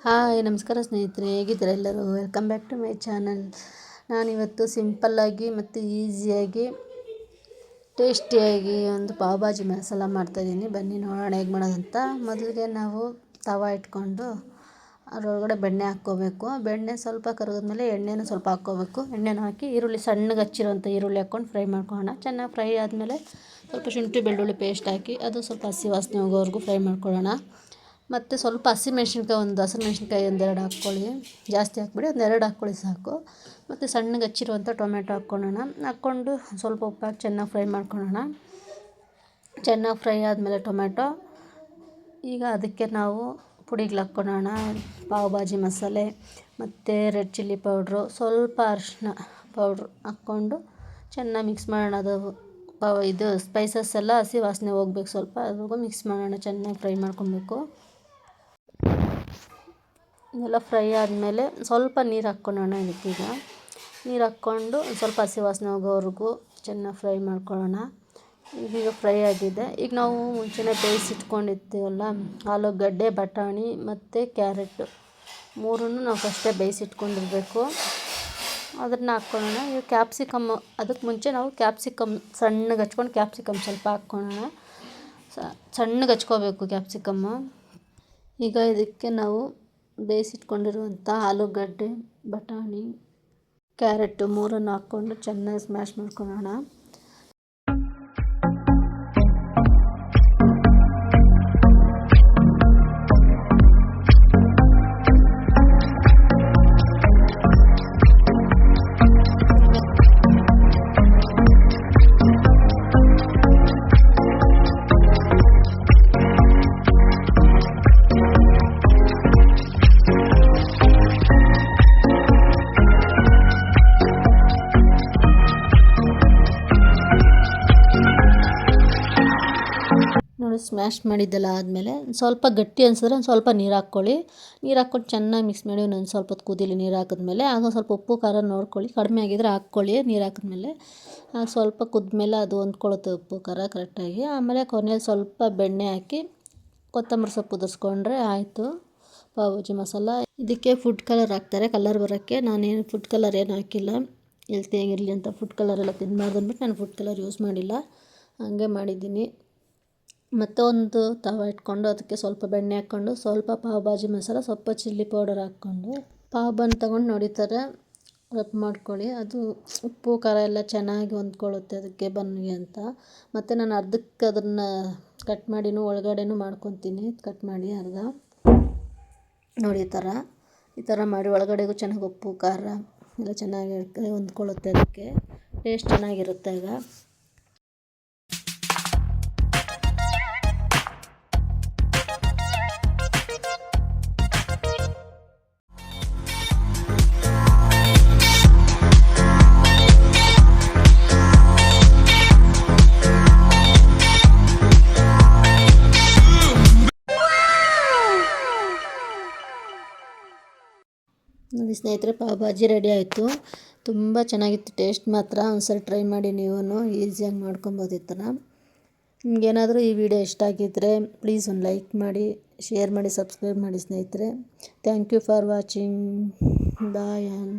Hi ನಮಸ್ಕಾರ ಸ್ನೇಹಿತರೆ, ಹೇಗಿದ್ದೀರಾ ಎಲ್ಲರೂ? Welcome back to my channel. ನಾನಿವತ್ತು ಸಿಂಪಲ್ಲಾಗಿ ಮತ್ತು ಈಸಿಯಾಗಿ ಟೇಸ್ಟಿಯಾಗಿ ಒಂದು ಪಾವ್ ಭಾಜಿ ಮಸಾಲ ಮಾಡ್ತಾಯಿದ್ದೀನಿ. ಬನ್ನಿ ನೋಡೋಣ ಹೇಗೆ ಮಾಡೋದಂತ. ಮೊದಲಿಗೆ ನಾವು ತವ ಇಟ್ಕೊಂಡು ಅದರೊಳಗಡೆ ಬೆಣ್ಣೆ ಹಾಕ್ಕೋಬೇಕು. ಬೆಣ್ಣೆ ಸ್ವಲ್ಪ ಕರಗಿದ್ಮೇಲೆ ಎಣ್ಣೆನೂ ಸ್ವಲ್ಪ ಹಾಕ್ಕೋಬೇಕು. ಎಣ್ಣೆನ ಹಾಕಿ ಈರುಳ್ಳಿ ಸಣ್ಣಗೆ ಹಚ್ಚಿರೋಂಥ ಈರುಳ್ಳಿ ಹಾಕ್ಕೊಂಡು ಫ್ರೈ ಮಾಡ್ಕೊಳ್ಳೋಣ. ಚೆನ್ನಾಗಿ ಫ್ರೈ ಆದಮೇಲೆ ಸ್ವಲ್ಪ ಶುಂಠಿ ಬೆಳ್ಳುಳ್ಳಿ ಪೇಸ್ಟ್ ಹಾಕಿ ಅದು ಸ್ವಲ್ಪ ಹಸಿ ವಾಸನೆ ಹೋಗೋವರೆಗೂ ಫ್ರೈ ಮಾಡ್ಕೊಳ್ಳೋಣ. ಮತ್ತು ಸ್ವಲ್ಪ ಹಸಿಮೆಣ್ಸಿನ್ಕಾಯಿ, ಒಂದು ಹಸಿರು ಮೆಣ್ಸಿನ್ಕಾಯಿ ಒಂದೆರಡು ಹಾಕ್ಕೊಳ್ಳಿ, ಜಾಸ್ತಿ ಹಾಕ್ಬಿಡಿ, ಒಂದೆರಡು ಹಾಕ್ಕೊಳ್ಳಿ ಸಾಕು. ಮತ್ತು ಸಣ್ಣಗೆ ಹಚ್ಚಿರುವಂಥ ಟೊಮೆಟೊ ಹಾಕ್ಕೊಂಡು ಸ್ವಲ್ಪ ಉಪ್ಪು ಹಾಕಿ ಚೆನ್ನಾಗಿ ಫ್ರೈ ಮಾಡ್ಕೊಳ್ಳೋಣ. ಚೆನ್ನಾಗಿ ಫ್ರೈ ಆದಮೇಲೆ ಟೊಮೆಟೊ, ಈಗ ಅದಕ್ಕೆ ನಾವು ಪುಡಿಗಳು ಹಾಕ್ಕೊಳ್ಳೋಣ. ಪಾವ್ ಭಾಜಿ ಮಸಾಲೆ ಮತ್ತು ರೆಡ್ ಚಿಲ್ಲಿ ಪೌಡ್ರು, ಸ್ವಲ್ಪ ಅರಿಶಿನ ಪೌಡ್ರು ಹಾಕ್ಕೊಂಡು ಚೆನ್ನಾಗಿ ಮಿಕ್ಸ್ ಮಾಡೋಣ. ಅದು ಇದು ಸ್ಪೈಸಸ್ ಎಲ್ಲ ಹಸಿ ವಾಸನೆ ಹೋಗ್ಬೇಕು, ಸ್ವಲ್ಪ ಅದ್ರಾಗೂ ಮಿಕ್ಸ್ ಮಾಡೋಣ. ಚೆನ್ನಾಗಿ ಫ್ರೈ ಮಾಡ್ಕೊಬೇಕು. ಇದೆಲ್ಲ ಫ್ರೈ ಆದಮೇಲೆ ಸ್ವಲ್ಪ ನೀರು ಹಾಕ್ಕೊಳ್ಳೋಣ. ಇದಕ್ಕೀಗ ನೀರು ಹಾಕ್ಕೊಂಡು ಸ್ವಲ್ಪ ಹಸಿ ವಾಸನೆ ಹೋಗೋವರೆಗೂ ಚೆನ್ನಾಗಿ ಫ್ರೈ ಮಾಡ್ಕೊಳ್ಳೋಣ. ಇದೀಗ ಫ್ರೈ ಆಗಿದೆ. ಈಗ ನಾವು ಮುಂಚೆನೇ ಬೇಯಿಸಿಟ್ಕೊಂಡಿರ್ತೀವಲ್ಲ, ಆಲೂಗಡ್ಡೆ, ಬಟಾಣಿ ಮತ್ತು ಕ್ಯಾರೆಟ್ ಮೂರನ್ನು ನಾವು ಫಸ್ಟೇ ಬೇಯಿಸಿಟ್ಕೊಂಡಿರಬೇಕು. ಅದನ್ನು ಹಾಕ್ಕೊಳ್ಳೋಣ. ಈಗ ಕ್ಯಾಪ್ಸಿಕಮ್, ಅದಕ್ಕೆ ಮುಂಚೆ ನಾವು ಕ್ಯಾಪ್ಸಿಕಮ್ ಸಣ್ಣಗೆ ಹಚ್ಕೊಂಡು ಕ್ಯಾಪ್ಸಿಕಮ್ ಸ್ವಲ್ಪ ಹಾಕ್ಕೊಳ್ಳೋಣ. ಸಣ್ಣಗೆ ಹಚ್ಕೋಬೇಕು ಕ್ಯಾಪ್ಸಿಕಮ್ಮು. ಈಗ ಇದಕ್ಕೆ ನಾವು ಬೇಯಿಸಿಟ್ಕೊಂಡಿರುವಂಥ ಆಲೂಗಡ್ಡೆ, ಬಟಾಣಿ, ಕ್ಯಾರೆಟು ಮೂರನ್ನು ಹಾಕ್ಕೊಂಡು ಚೆನ್ನಾಗಿ ಸ್ಮ್ಯಾಶ್ ಮಾಡ್ಕೊಳ್ಳೋಣ. ನೋಡಿ, ಸ್ಮ್ಯಾಶ್ ಮಾಡಿದ್ದೆಲ್ಲ ಆದಮೇಲೆ ಸ್ವಲ್ಪ ಗಟ್ಟಿ ಅನಿಸಿದ್ರೆ ಒಂದು ಸ್ವಲ್ಪ ನೀರು ಹಾಕ್ಕೊಳ್ಳಿ. ನೀರು ಹಾಕ್ಕೊಂಡು ಚೆನ್ನಾಗಿ ಮಿಕ್ಸ್ ಮಾಡಿ ಒಂದು ಸ್ವಲ್ಪ ಹೊತ್ತು ಕುದೀಲಿ. ನೀರು ಹಾಕಿದ್ಮೇಲೆ ಆಗ ಸ್ವಲ್ಪ ಉಪ್ಪು ಖಾರ ನೋಡ್ಕೊಳ್ಳಿ, ಕಡಿಮೆ ಆಗಿದ್ರೆ ಹಾಕ್ಕೊಳ್ಳಿ. ನೀರು ಹಾಕಿದ್ಮೇಲೆ ಸ್ವಲ್ಪ ಕುದ್ಮೇಲೆ ಅದು ಹೊಂದ್ಕೊಳ್ಳುತ್ತೆ ಉಪ್ಪು ಖಾರ ಕರೆಕ್ಟಾಗಿ. ಆಮೇಲೆ ಕೊನೆಯಲ್ಲಿ ಸ್ವಲ್ಪ ಬೆಣ್ಣೆ ಹಾಕಿ ಕೊತ್ತಂಬರಿ ಸೊಪ್ಪು ಉದುರಿಸ್ಕೊಂಡ್ರೆ ಆಯಿತು ಪಾವ್ ಭಾಜಿ ಮಸಾಲ. ಇದಕ್ಕೆ ಫುಡ್ ಕಲರ್ ಹಾಕ್ತಾರೆ, ಕಲರ್ ಬರೋಕ್ಕೆ. ನಾನೇನು ಫುಡ್ ಕಲರ್ ಏನು ಹಾಕಿಲ್ಲ, ಹೆಲ್ತಿಯಾಗಿರಲಿ ಅಂತ. ಫುಡ್ ಕಲರ್ ಎಲ್ಲ ತಿನ್ನಬಾರ್ದು ಅಂದ್ಬಿಟ್ಟು ನಾನು ಫುಡ್ ಕಲರ್ ಯೂಸ್ ಮಾಡಿಲ್ಲ, ಹಾಗೆ ಮಾಡಿದ್ದೀನಿ. ಮತ್ತು ಒಂದು ತವ ಇಟ್ಕೊಂಡು ಅದಕ್ಕೆ ಸ್ವಲ್ಪ ಬೆಣ್ಣೆ ಹಾಕ್ಕೊಂಡು ಸ್ವಲ್ಪ ಪಾವ್ ಭಾಜಿ ಮಸಾಲ, ಸ್ವಲ್ಪ ಚಿಲ್ಲಿ ಪೌಡರ್ ಹಾಕ್ಕೊಂಡು ಪಾವ್ ಬನ್ ತೊಗೊಂಡು ನೋಡಿ ಥರ ರಬ್ ಮಾಡ್ಕೊಳ್ಳಿ. ಅದು ಉಪ್ಪು ಖಾರ ಎಲ್ಲ ಚೆನ್ನಾಗಿ ಹೊಂದ್ಕೊಳ್ಳುತ್ತೆ ಅದಕ್ಕೆ ಬನ್ನಿಗೆ ಅಂತ. ಮತ್ತು ನಾನು ಅರ್ಧಕ್ಕೆ ಅದನ್ನು ಕಟ್ ಮಾಡಿನೂ ಒಳಗಡೆನೂ ಮಾಡ್ಕೊತೀನಿ, ಕಟ್ ಮಾಡಿ ಅರ್ಧ ನೋಡಿ ಈ ಥರ ಮಾಡಿ ಒಳಗಡೆಗೂ ಚೆನ್ನಾಗಿ ಉಪ್ಪು ಖಾರ ಎಲ್ಲ ಚೆನ್ನಾಗಿ ಹೊಂದ್ಕೊಳ್ಳುತ್ತೆ. ಅದಕ್ಕೆ ಟೇಸ್ಟ್ ಚೆನ್ನಾಗಿರುತ್ತೆ ಆಗ. ನೋಡಿ ಸ್ನೇಹಿತರೆ, ಪಾವ್ ಭಾಜಿ ರೆಡಿ ಆಯಿತು. ತುಂಬ ಚೆನ್ನಾಗಿತ್ತು, ಟೇಸ್ಟ್ ಮಾತ್ರ. ಒಂದ್ಸರಿ ಟ್ರೈ ಮಾಡಿ ನೀವು, ಈಸಿಯಾಗಿ ಮಾಡ್ಕೊಬೋದು ಈ ಥರ. ನಿಮಗೇನಾದರೂ ಈ ವಿಡಿಯೋ ಇಷ್ಟ ಆಗಿದ್ದರೆ ಪ್ಲೀಸ್ ಒಂದು ಲೈಕ್ ಮಾಡಿ, ಶೇರ್ ಮಾಡಿ, ಸಬ್ಸ್ಕ್ರೈಬ್ ಮಾಡಿ ಸ್ನೇಹಿತರೆ. Thank you for watching. Bye all.